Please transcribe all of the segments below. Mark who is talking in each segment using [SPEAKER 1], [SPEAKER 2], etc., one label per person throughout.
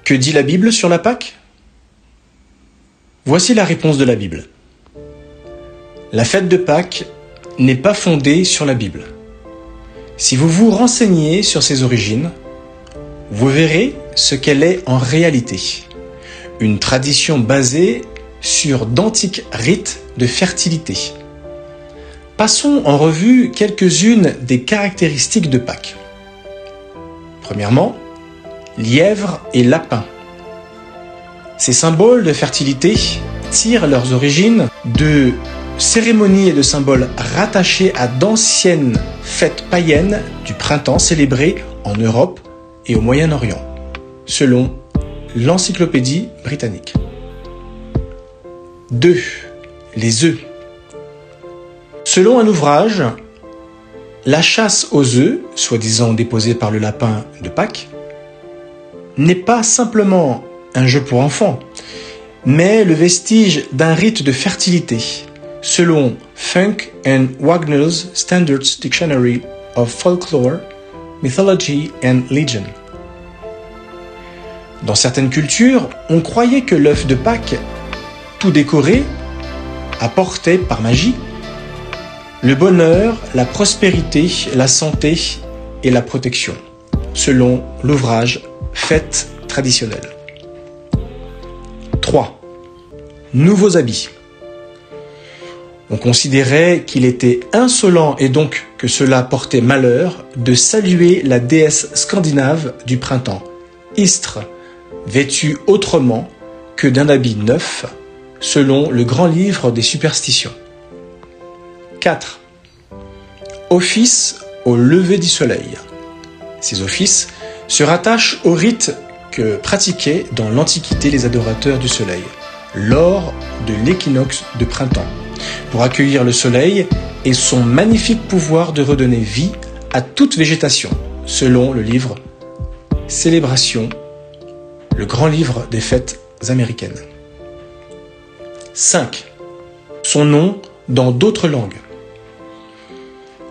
[SPEAKER 1] Que dit la Bible sur la Pâque? Voici la réponse de la Bible. La fête de Pâques n'est pas fondée sur la Bible. Si vous vous renseignez sur ses origines, vous verrez ce qu'elle est en réalité. Une tradition basée sur d'antiques rites de fertilité. Passons en revue quelques-unes des caractéristiques de Pâques. Premièrement, lièvre et lapin. Ces symboles de fertilité tirent leurs origines de cérémonies et de symboles rattachés à d'anciennes fêtes païennes du printemps célébrées en Europe et au Moyen-Orient, selon l'Encyclopédie britannique. 2. Les œufs. Selon un ouvrage, la chasse aux œufs, soi-disant déposée par le lapin de Pâques, n'est pas simplement un jeu pour enfants, mais le vestige d'un rite de fertilité, selon Funk and Wagner's Standards Dictionary of Folklore, Mythology and Legend. Dans certaines cultures, on croyait que l'œuf de Pâques, tout décoré, apportait par magie le bonheur, la prospérité, la santé et la protection, selon l'ouvrage Fêtes traditionnelles. 3. Nouveaux habits. On considérait qu'il était insolent et donc que cela portait malheur de saluer la déesse scandinave du printemps, Istre, vêtue autrement que d'un habit neuf, selon le grand livre des superstitions. 4. Office au lever du soleil. Ces offices se rattachent au rite que pratiquaient dans l'Antiquité les adorateurs du soleil, lors de l'équinoxe de printemps, pour accueillir le soleil et son magnifique pouvoir de redonner vie à toute végétation, selon le livre Célébration, le grand livre des fêtes américaines. 5. Son nom dans d'autres langues.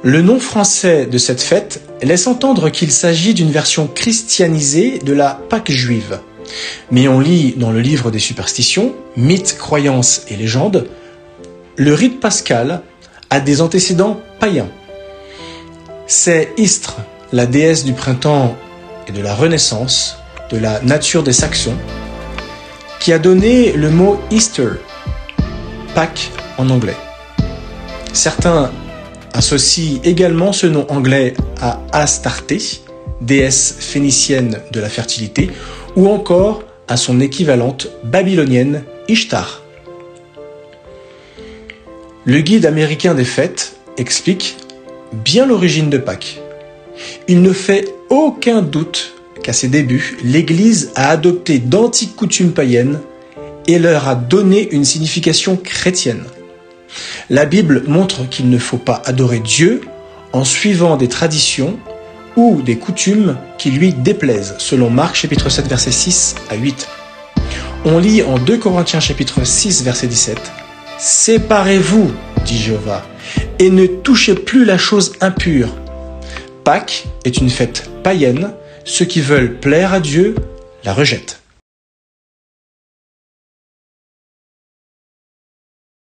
[SPEAKER 1] Le nom français de cette fête laisse entendre qu'il s'agit d'une version christianisée de la Pâque juive. Mais on lit dans le livre des superstitions, mythes, croyances et légendes, le rite pascal a des antécédents païens. C'est Istre, la déesse du printemps et de la renaissance, de la nature des Saxons, qui a donné le mot Easter, Pâques en anglais. Certains associent également ce nom anglais à Astarté, déesse phénicienne de la fertilité, ou encore à son équivalente babylonienne Ishtar. Le guide américain des fêtes explique bien l'origine de Pâques. Il ne fait aucun doute qu'à ses débuts, l'Église a adopté d'antiques coutumes païennes et leur a donné une signification chrétienne. La Bible montre qu'il ne faut pas adorer Dieu en suivant des traditions ou des coutumes qui lui déplaisent, selon Marc chapitre 7 versets 6 à 8. On lit en 2 Corinthiens chapitre 6 verset 17 « Séparez-vous, dit Jéhovah, et ne touchez plus la chose impure. Pâques est une fête païenne, ceux qui veulent plaire à Dieu la rejettent. »